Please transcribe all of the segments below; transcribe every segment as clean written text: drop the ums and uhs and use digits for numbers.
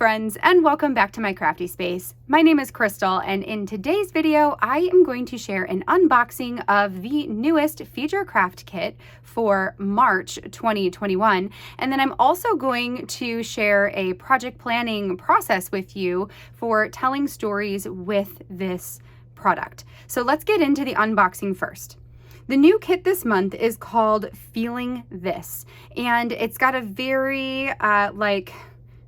friends, and welcome back to my crafty space. My name is Crystal, and in today's video I am going to share an unboxing of the newest Feature Craft kit for March 2021, and then I'm also going to share a project planning process with you for telling stories with this product. So let's get into the unboxing first. The new kit this month is called Feeling This, and it's got a very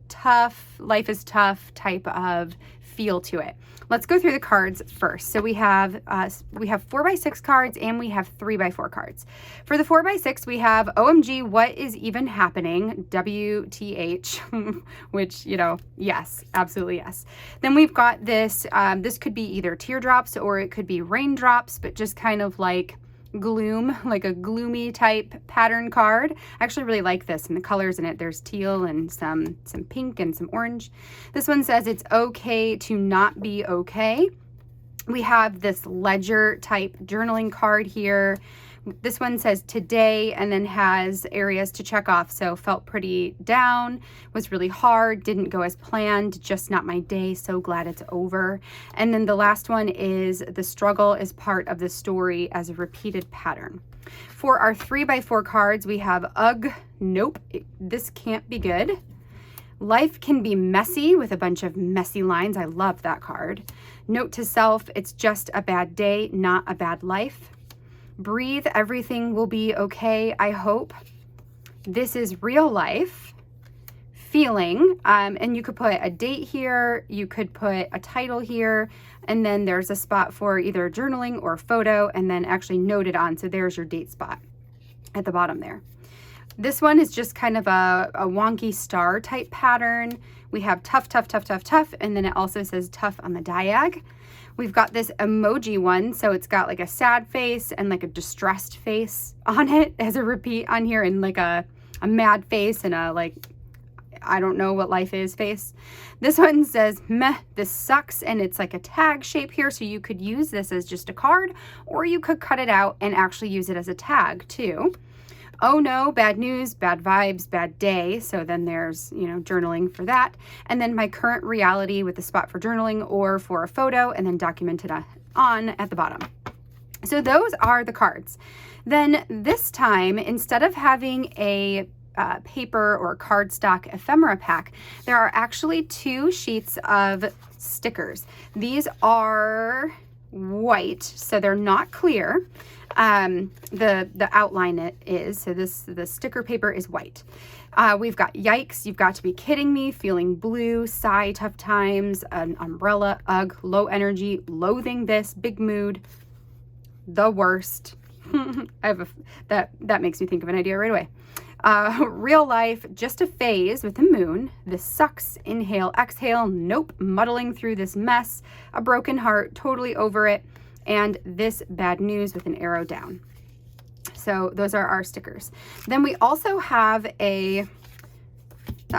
tough, life is tough type of feel to it. Let's go through the cards first. So we have 4x6 cards and we have 3x4 cards. For the 4x6, we have OMG, what is even happening? WTH, which, yes, absolutely yes. Then we've got this, this could be either teardrops or it could be raindrops, but just kind of like gloom, like a gloomy type pattern card. I actually really like this, and the colors in it, there's teal and some pink and some orange. This one says it's okay to not be okay. We have this ledger type journaling card here. This one says today and then has areas to check off. So felt pretty down, was really hard, didn't go as planned, just not my day, so glad it's over. And then the last one is the struggle is part of the story as a repeated pattern. For our 3x4 cards, we have ugh, nope, this can't be good. Life can be messy with a bunch of messy lines. I love that card. Note to self, it's just a bad day, not a bad life. Breathe, everything will be okay, I hope. This is real life. Feeling, and you could put a date here, you could put a title here, and then there's a spot for either journaling or photo, and then actually noted on, so there's your date spot at the bottom there. This one is just kind of a wonky star type pattern. We have tough, tough, tough, tough, tough, and then it also says tough on the diag. We've got this emoji one, so it's got like a sad face and like a distressed face on it as a repeat on here, and like a mad face and a like, I don't know what life is face. This one says, meh, this sucks, and it's like a tag shape here, so you could use this as just a card, or you could cut it out and actually use it as a tag too. Oh no, bad news, bad vibes, bad day. So then there's, journaling for that. And then my current reality with the spot for journaling or for a photo, and then documented on at the bottom. So those are the cards. Then this time, instead of having a paper or cardstock ephemera pack, there are actually 2 sheets of stickers. These are white, so they're not clear. The outline it is, so the sticker paper is white. We've got yikes, you've got to be kidding me, feeling blue, sigh, tough times, an umbrella, ugh, low energy, loathing this, big mood, the worst. That makes me think of an idea right away. Real life, just a phase with the moon. This sucks, inhale, exhale, nope, muddling through this mess, a broken heart, totally over it, and this bad news with an arrow down. So those are our stickers. Then we also have that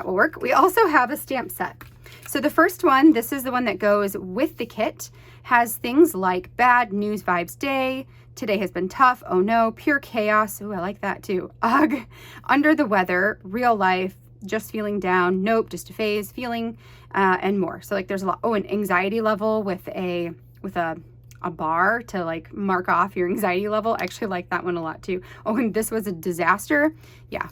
will work. We also have a stamp set. So the first one, this is the one that goes with the kit, has things like bad news vibes day, today has been tough, oh no, pure chaos, ooh, I like that too, ugh, under the weather, real life, just feeling down, nope, just a phase, feeling, and more. So like there's a lot, oh, an anxiety level with a bar to like mark off your anxiety level. I actually like that one a lot too. Oh, and this was a disaster. Yeah,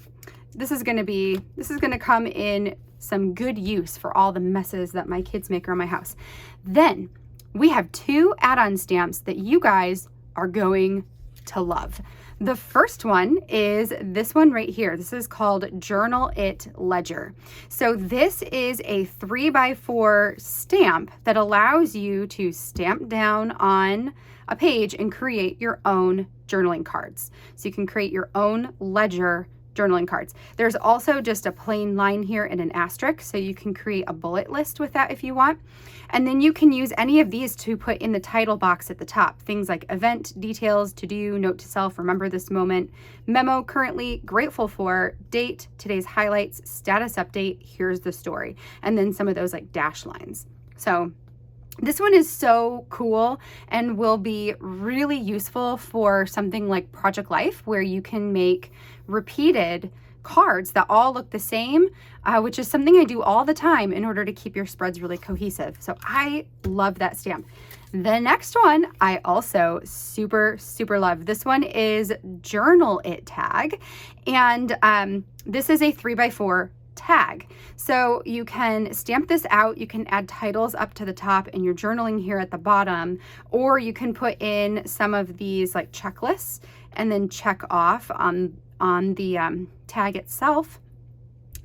this is going to come in some good use for all the messes that my kids make around my house. Then we have 2 add-on stamps that you guys are going to love. The first one is this one right here. This is called Journal It Ledger. So this is a 3x4 stamp that allows you to stamp down on a page and create your own journaling cards. So you can create your own ledger journaling cards. There's also just a plain line here and an asterisk, so you can create a bullet list with that if you want. And then you can use any of these to put in the title box at the top. Things like event, details, to do, note to self, remember this moment, memo currently, grateful for, date, today's highlights, status update, here's the story. And then some of those like dash lines. So this one is so cool and will be really useful for something like Project Life, where you can make repeated cards that all look the same, which is something I do all the time in order to keep your spreads really cohesive. So I love that stamp. The next one I also super love. This one is Journal It tag, and this is a 3x4 tag. So you can stamp this out, you can add titles up to the top and your journaling here at the bottom, or you can put in some of these like checklists and then check off on the tag itself.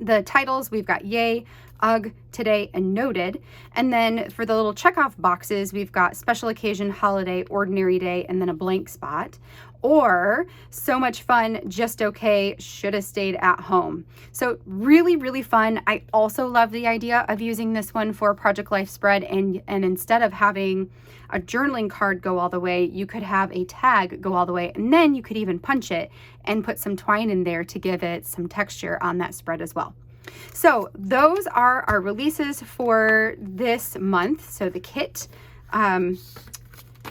The titles, we've got yay, ugh, today, and noted. And then for the little checkoff boxes, we've got special occasion, holiday, ordinary day, and then a blank spot. Or so much fun, just okay, should have stayed at home. So really fun. I also love the idea of using this one for Project Life spread, and instead of having a journaling card go all the way, you could have a tag go all the way, and then you could even punch it and put some twine in there to give it some texture on that spread as well. So those are our releases for this month. So the kit,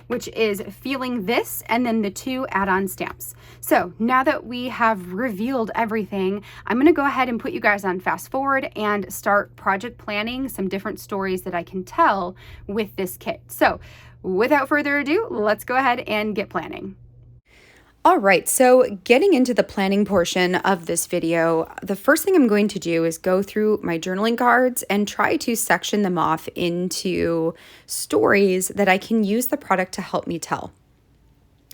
which is Feeling This, and then the 2 add-on stamps. So now that we have revealed everything, I'm going to go ahead and put you guys on fast forward and start project planning some different stories that I can tell with this kit. So without further ado, let's go ahead and get planning. All right, so getting into the planning portion of this video, the first thing I'm going to do is go through my journaling cards and try to section them off into stories that I can use the product to help me tell.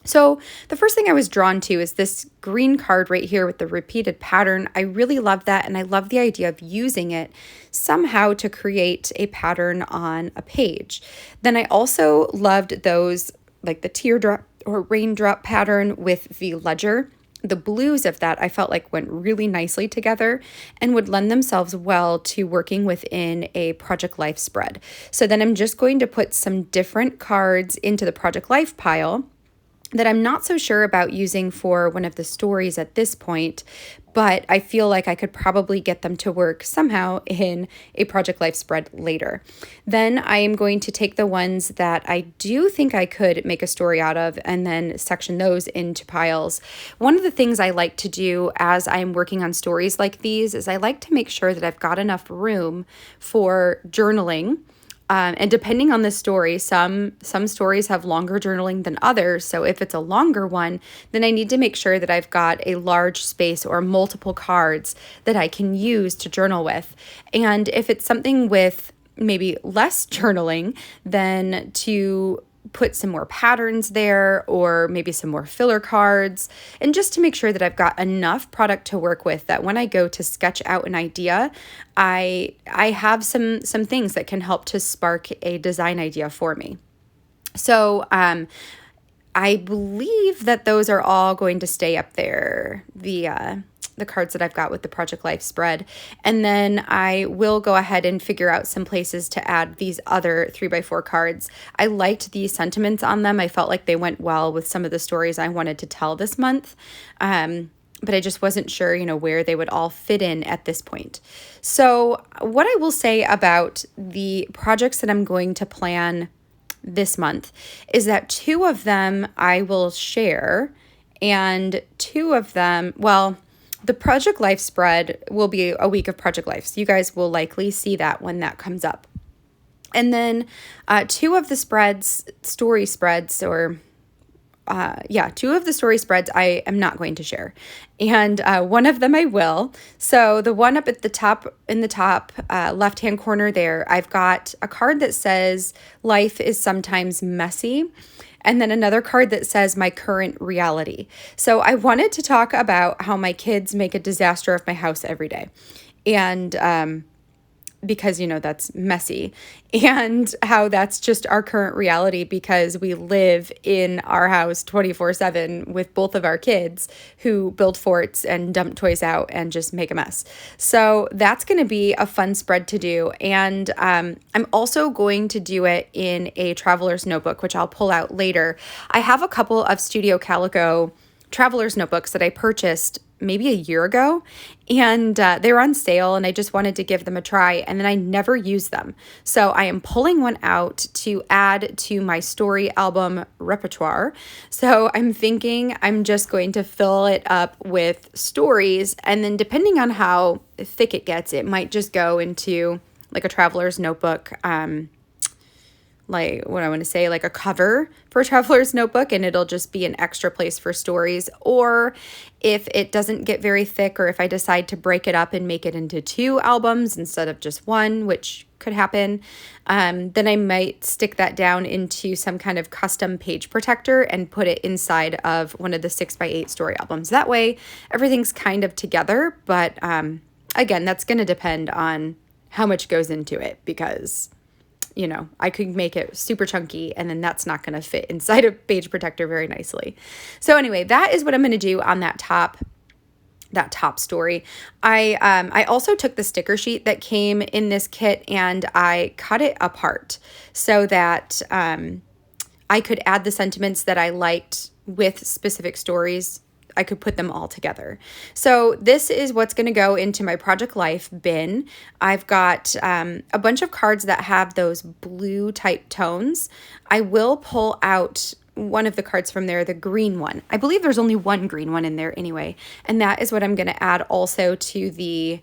So the first thing I was drawn to is this green card right here with the repeated pattern. I really love that, and I love the idea of using it somehow to create a pattern on a page. Then I also loved those, like the teardrop or raindrop pattern with the ledger. The blues of that I felt like went really nicely together and would lend themselves well to working within a Project Life spread. So then I'm just going to put some different cards into the Project Life pile that I'm not so sure about using for one of the stories at this point, but I feel like I could probably get them to work somehow in a Project Life spread later. Then I am going to take the ones that I do think I could make a story out of and then section those into piles. One of the things I like to do as I'm working on stories like these is I like to make sure that I've got enough room for journaling. And depending on the story, some stories have longer journaling than others. So if it's a longer one, then I need to make sure that I've got a large space or multiple cards that I can use to journal with. And if it's something with maybe less journaling, then to put some more patterns there or maybe some more filler cards, and just to make sure that I've got enough product to work with that when I go to sketch out an idea, I have some things that can help to spark a design idea for me. So I believe that those are all going to stay up there, the cards that I've got with the Project Life spread. And then I will go ahead and figure out some places to add these other 3x4 cards. I liked the sentiments on them. I felt like they went well with some of the stories I wanted to tell this month. But I just wasn't sure, where they would all fit in at this point. So what I will say about the projects that I'm going to plan this month is that 2 of them I will share, and 2 of them, the Project Life spread will be a week of Project Life. So you guys will likely see that when that comes up. And then 2 of the story spreads I am not going to share. And one of them I will. So the one up at the top, in the top left-hand corner there, I've got a card that says, "Life is sometimes messy." And then another card that says, "My current reality." So I wanted to talk about how my kids make a disaster of my house every day. And because, that's messy, and how that's just our current reality because we live in our house 24/7 with both of our kids who build forts and dump toys out and just make a mess. So that's going to be a fun spread to do. And I'm also going to do it in a traveler's notebook, which I'll pull out later. I have a couple of Studio Calico traveler's notebooks that I purchased maybe a year ago, and they were on sale, and I just wanted to give them a try, and then I never used them. So I am pulling one out to add to my story album repertoire. So I'm thinking I'm just going to fill it up with stories, and then depending on how thick it gets, it might just go into like a traveler's notebook, like what I want to say, like a cover for a traveler's notebook, and it'll just be an extra place for stories. Or if it doesn't get very thick, or if I decide to break it up and make it into 2 albums instead of just 1, which could happen, then I might stick that down into some kind of custom page protector and put it inside of one of the 6x8 story albums. That way everything's kind of together, but again, that's going to depend on how much goes into it, because I could make it super chunky, and then that's not going to fit inside a page protector very nicely. So anyway, that is what I'm going to do on that top story. I also took the sticker sheet that came in this kit, and I cut it apart so that I could add the sentiments that I liked with specific stories. I could put them all together. So this is what's going to go into my Project Life bin. I've got a bunch of cards that have those blue type tones. I will pull out one of the cards from there, the green one. I believe there's only one green one in there anyway. And that is what I'm going to add also to the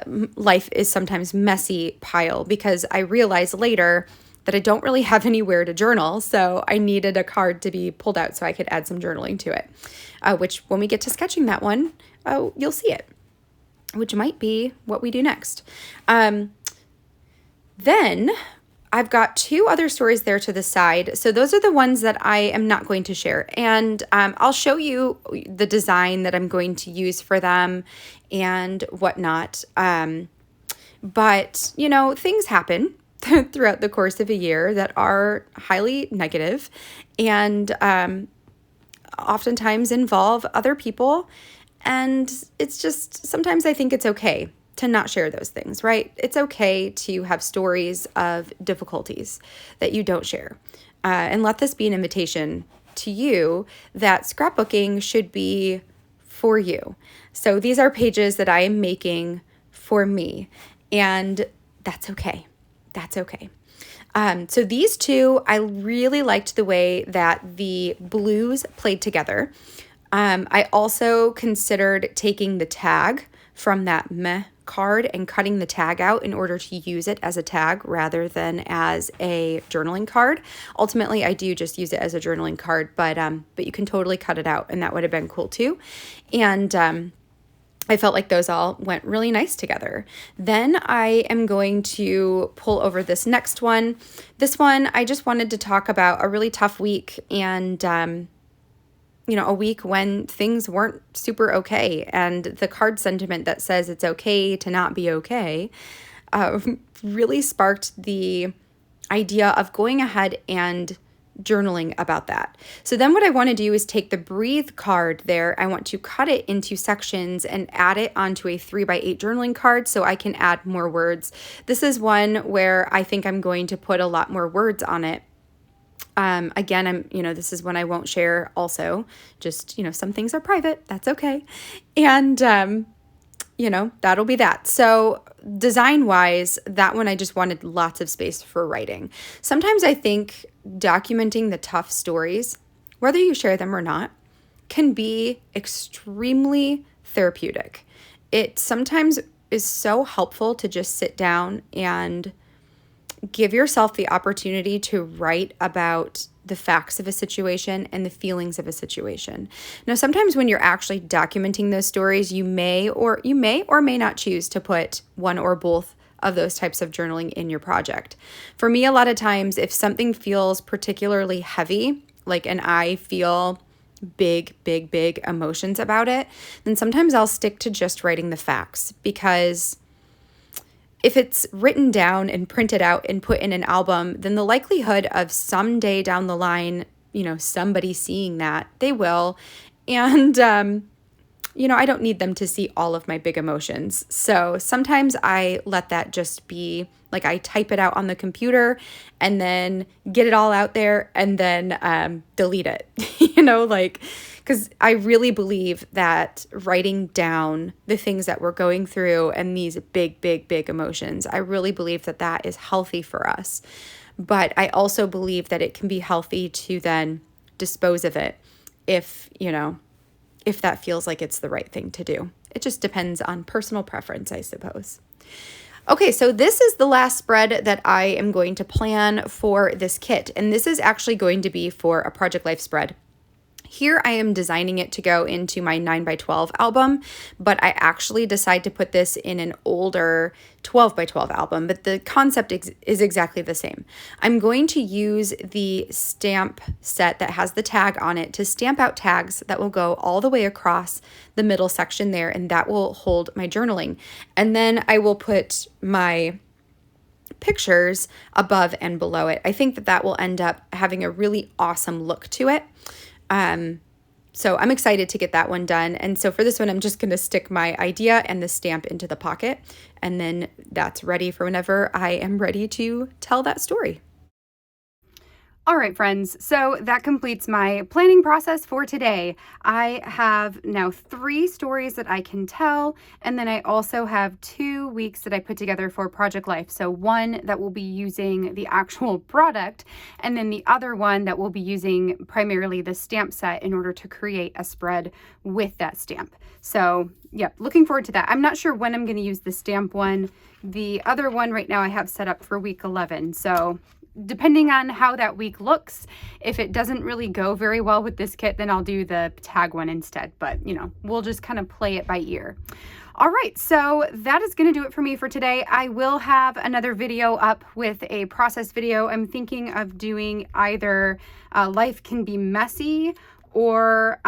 Life is Sometimes Messy pile, because I realized later that I don't really have anywhere to journal, so I needed a card to be pulled out so I could add some journaling to it, which when we get to sketching that one, you'll see it, which might be what we do next. Then I've got 2 other stories there to the side. So those are the ones that I am not going to share. And I'll show you the design that I'm going to use for them and whatnot. But, things happen throughout the course of a year that are highly negative and oftentimes involve other people. And it's just, sometimes I think it's okay to not share those things, right? It's okay to have stories of difficulties that you don't share. And let this be an invitation to you that scrapbooking should be for you. So these are pages that I am making for me, and that's okay. That's okay. So these 2, I really liked the way that the blues played together. I also considered taking the tag from that meh card and cutting the tag out in order to use it as a tag rather than as a journaling card. Ultimately, I do just use it as a journaling card, but you can totally cut it out, and that would have been cool too. And I felt like those all went really nice together. Then I am going to pull over this next one. This one, I just wanted to talk about a really tough week, and a week when things weren't super okay. And the card sentiment that says it's okay to not be okay really sparked the idea of going ahead and journaling about that. So then what I want to do is take the breathe card there. I want to cut it into sections and add it onto a 3x8 journaling card so I can add more words. This is one where I think I'm going to put a lot more words on it. Again, this is one I won't share also. Just, some things are private. That's okay. And, that'll be that. So design-wise, that one I just wanted lots of space for writing. Sometimes I think documenting the tough stories, whether you share them or not, can be extremely therapeutic. It sometimes is so helpful to just sit down and give yourself the opportunity to write about the facts of a situation and the feelings of a situation. Now, sometimes when you're actually documenting those stories, you may or may not choose to put one or both of those types of journaling in your project. For me, a lot of times, if something feels particularly heavy, and I feel big emotions about it, then sometimes I'll stick to just writing the facts, because if it's written down and printed out and put in an album, then the likelihood of someday down the line, somebody seeing that, they will. And I don't need them to see all of my big emotions. So sometimes I let that just be like I type it out on the computer and then get it all out there and then delete it, because I really believe that writing down the things that we're going through and these big, big, big emotions, I really believe that that is healthy for us. But I also believe that it can be healthy to then dispose of it if that feels like it's the right thing to do. It just depends on personal preference, I suppose. Okay, so this is the last spread that I am going to plan for this kit, and this is actually going to be for a Project Life spread. Here I am designing it to go into my 9x12 album, but I actually decide to put this in an older 12x12 album, but the concept is exactly the same. I'm going to use the stamp set that has the tag on it to stamp out tags that will go all the way across the middle section there, and that will hold my journaling. And then I will put my pictures above and below it. I think that that will end up having a really awesome look to it. So I'm excited to get that one done. And so for this one, I'm just going to stick my idea and the stamp into the pocket, and then that's ready for whenever I am ready to tell that story. All right, friends, so that completes my planning process for today. I have now 3 stories that I can tell, and then I also have 2 weeks that I put together for Project Life. So one that will be using the actual product, and then the other one that will be using primarily the stamp set in order to create a spread with that stamp. So yep, looking forward to that. I'm not sure when I'm going to use the stamp one. The other one right now I have set up for week 11. So depending on how that week looks, if it doesn't really go very well with this kit, then I'll do the tag one instead. But, we'll just kind of play it by ear. All right, so that is going to do it for me for today. I will have another video up with a process video. I'm thinking of doing either Life Can Be Messy or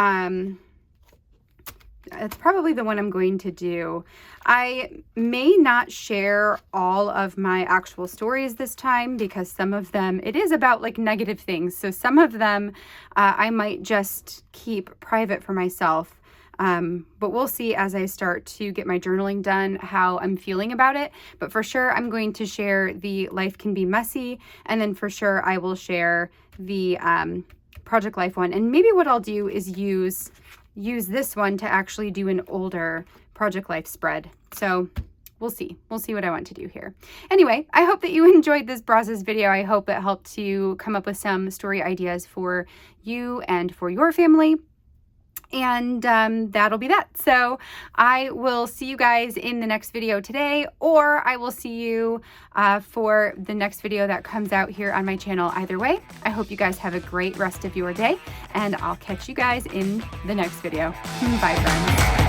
it's probably the one I'm going to do. I may not share all of my actual stories this time because some of them, it is about like negative things. So some of them I might just keep private for myself. But we'll see as I start to get my journaling done how I'm feeling about it. But for sure, I'm going to share the Life Can Be Messy. And then for sure, I will share the Project Life one. And maybe what I'll do is use this one to actually do an older Project Life spread. So we'll see. We'll see what I want to do here. Anyway, I hope that you enjoyed this process video. I hope it helped you come up with some story ideas for you and for your family. And that'll be that. So I will see you guys in the next video today, or I will see you for the next video that comes out here on my channel. Either way, I hope you guys have a great rest of your day, and I'll catch you guys in the next video. Bye, friends.